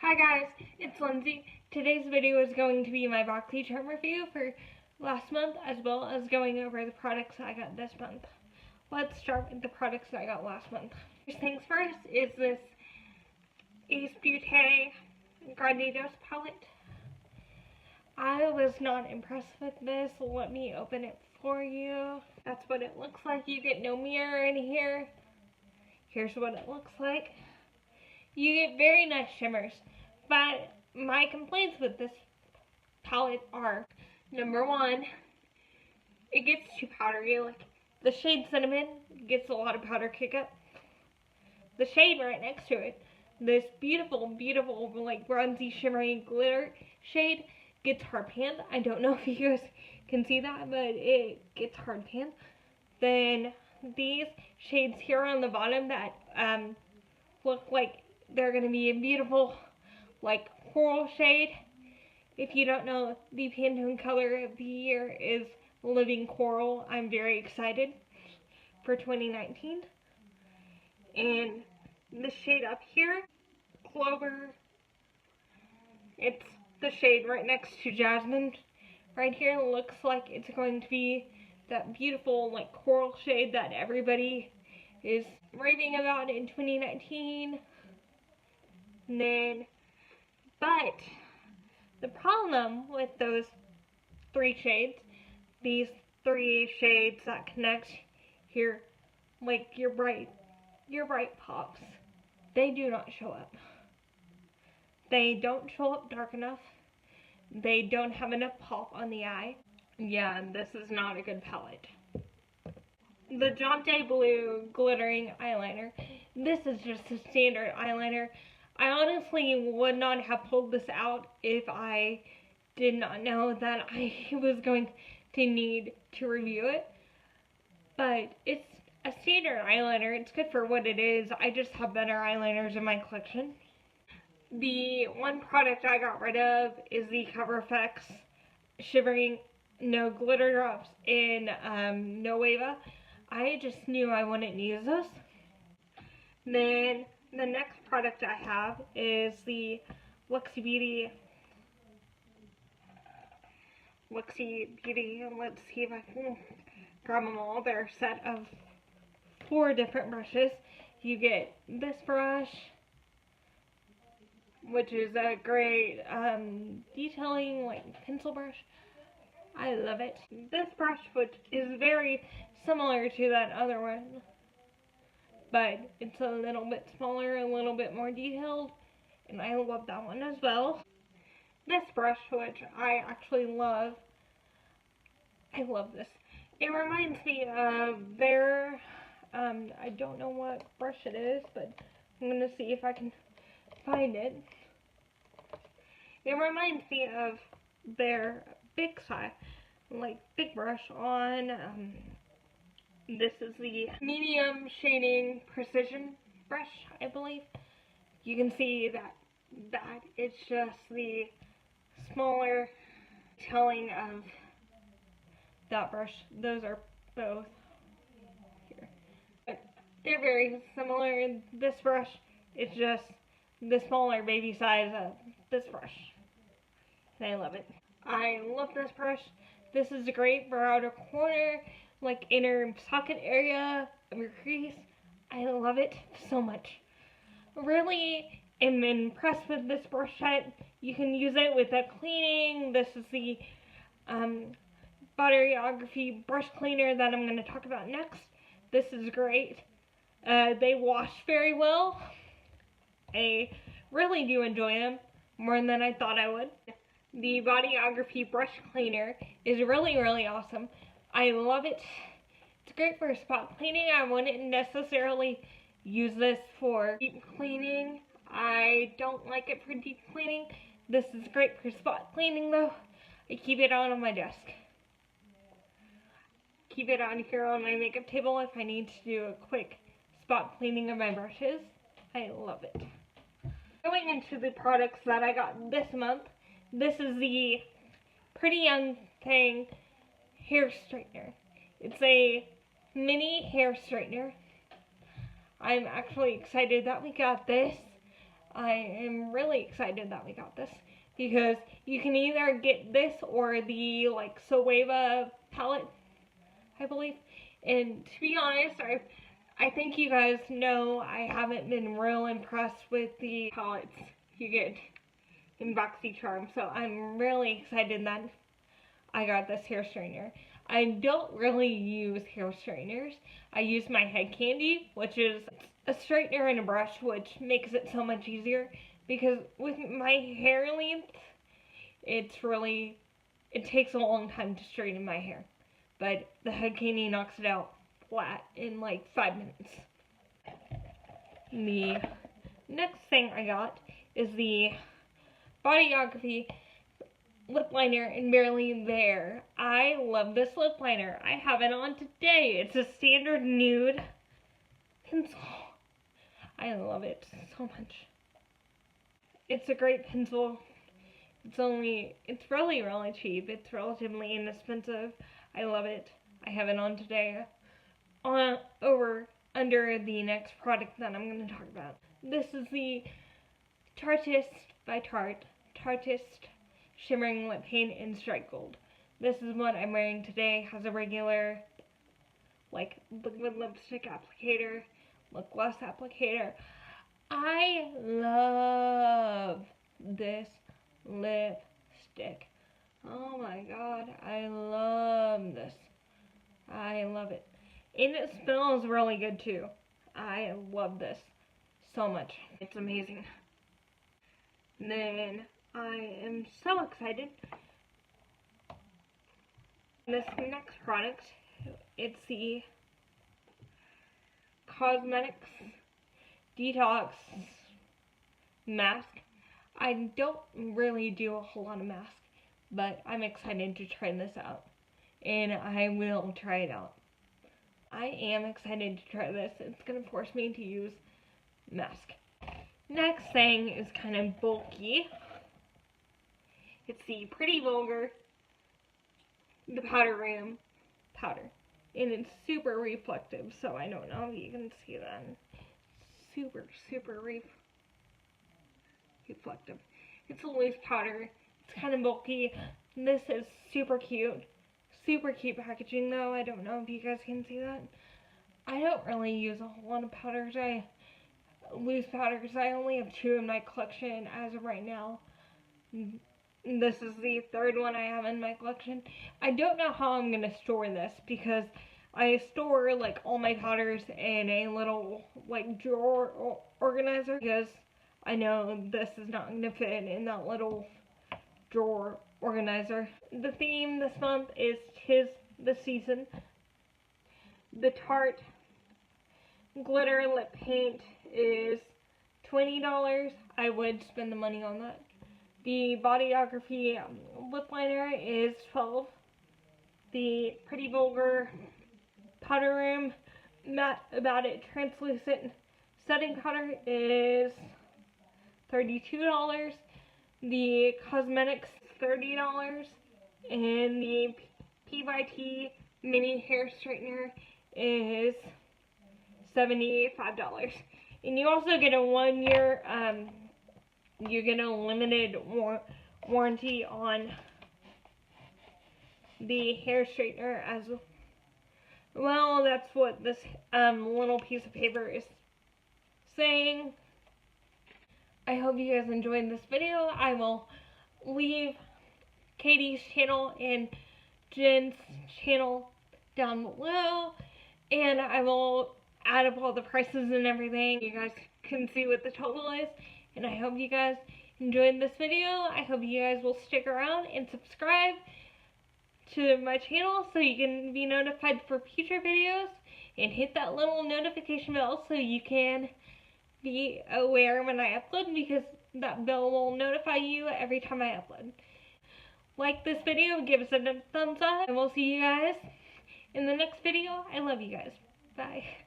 Hi guys, it's Lindsay. Today's video is going to be my BoxyCharm review for last month, as well as going over the products I got this month. Let's start with the products I got last month. First things first is this Ace Beauté Graditos palette. I was not impressed with this. Let me open it for you. That's what it looks like. You get no mirror in here. Here's what it looks like. You get very nice shimmers, but my complaints with this palette are, number one, it gets too powdery. Like, the shade Cinnamon gets a lot of powder kick up. The shade right next to it, this beautiful, beautiful, like, bronzy, shimmery glitter shade, gets hard panned. I don't know if you guys can see that, but it gets hard panned. Then these shades here on the bottom that look like they're going to be a beautiful, like, coral shade. If you don't know, the Pantone color of the year is Living Coral. I'm very excited for 2019. And the shade up here, Clover, it's the shade right next to Jasmine. Right here looks like it's going to be that beautiful, like, coral shade that everybody is raving about in 2019. And then, but the problem with those three shades, these three shades that connect here, like your bright pops, they do not show up. They don't show up dark enough. They don't have enough pop on the eye. Yeah, this is not a good palette. The Jante Blue glittering eyeliner. This is just a standard eyeliner. I honestly would not have pulled this out if I did not know that I was going to need to review it. But it's a standard eyeliner. It's good for what it is. I just have better eyeliners in my collection. The one product I got rid of is the Cover FX Shivering No Glitter Drops in No Wava. I just knew I wouldn't use this. Then the next product I have is the Luxy Beauty. Let's see if I can grab them all. They're a set of 4 different brushes. You get this brush, which is a great detailing, like, pencil brush. I love it. This brush, which is very similar to that other one, but it's a little bit smaller, a little bit more detailed, and I love that one as well. This brush, which I actually love, I love this. It reminds me of their, I don't know what brush it is, but I'm going to see if I can find it. It reminds me of their big size, like, big brush on, this is the medium shading precision brush, I believe. You can see that it's just the smaller telling of that brush. Those are both here. But they're very similar. This brush is just the smaller baby size of this brush. And I love it. I love this brush. This is great for outer corner, like inner socket area of your crease. I love it so much. Really am impressed with this brush set. You can use it with a cleaning. This is the Boxycharm brush cleaner that I'm going to talk about next. This is great. They wash very well. I really do enjoy them more than I thought I would. The Boxycharm brush cleaner is really, really awesome. I love it. It's great for spot cleaning. I wouldn't necessarily use this for deep cleaning. I don't like it for deep cleaning. This is great for spot cleaning though. I keep it on my desk. Keep it on here on my makeup table if I need to do a quick spot cleaning of my brushes. I love it. Going into the products that I got this month, this is the Pretty Young Thing hair straightener. It's a mini hair straightener. I'm actually excited that we got this. I am really excited that we got this because you can either get this or the like Soeva palette, I believe. And to be honest, I think you guys know I haven't been real impressed with the palettes you get in BoxyCharm, so I'm really excited that I got this hair straightener. I don't really use hair straighteners. I use my head candy, which is a straightener and a brush, which makes it so much easier because with my hair length, it takes a long time to straighten my hair. But the head candy knocks it out flat in like 5 minutes. The next thing I got is the Boxycharm lip liner in Barely There. I love this lip liner. I have it on today. It's a standard nude pencil. I love it so much. It's a great pencil. It's really, really cheap. It's relatively inexpensive. I love it. I have it on today. Under the next product that I'm going to talk about. This is the Tartist by Tartist Shimmering Lip Paint in Strike Gold. This is what I'm wearing today. Has a regular, like, liquid lipstick applicator, lip gloss applicator. I love this lipstick. Oh my god, I love this. I love it. And it smells really good too. I love this so much. It's amazing. And then I am so excited. This next product, it's the Cosmetics Detox Mask. I don't really do a whole lot of masks, but I'm excited to try this out. And I will try it out. I am excited to try this. It's going to force me to use mask. Next thing is kind of bulky. It's the Pretty Vulgar, the Powder Room powder. And it's super reflective, so I don't know if you can see that. Super, super reflective. It's a loose powder. It's kind of bulky. This is super cute. Super cute packaging though. I don't know if you guys can see that. I don't really use a whole lot of powders. Loose powders. I only have 2 in my collection as of right now. This is the 3rd one I have in my collection. I don't know how I'm going to store this because I store like all my powders in a little like drawer organizer because I know this is not going to fit in that little drawer organizer. The theme this month is 'Tis the Season. The Tarte glitter lip paint is $20. I would spend the money on that. The Boxycharm lip liner is $12. The Pretty Vulgar Powder Room Matte About It translucent setting powder is $32. The Cosmetics $30, and the PYT mini hair straightener is $75. And you also get a 1-year, you get a limited warranty on the hair straightener as well. That's what this little piece of paper is saying. I hope you guys enjoyed this video. I will leave Katie's channel and Jen's channel down below, and I will add up all the prices and everything. You guys can see what the total is, and I hope you guys enjoyed this video. I hope you guys will stick around and subscribe to my channel so you can be notified for future videos, and hit that little notification bell so you can be aware when I upload, because that bell will notify you every time I upload. Like this video, give us a thumbs up, and we'll see you guys in the next video. I love you guys. Bye.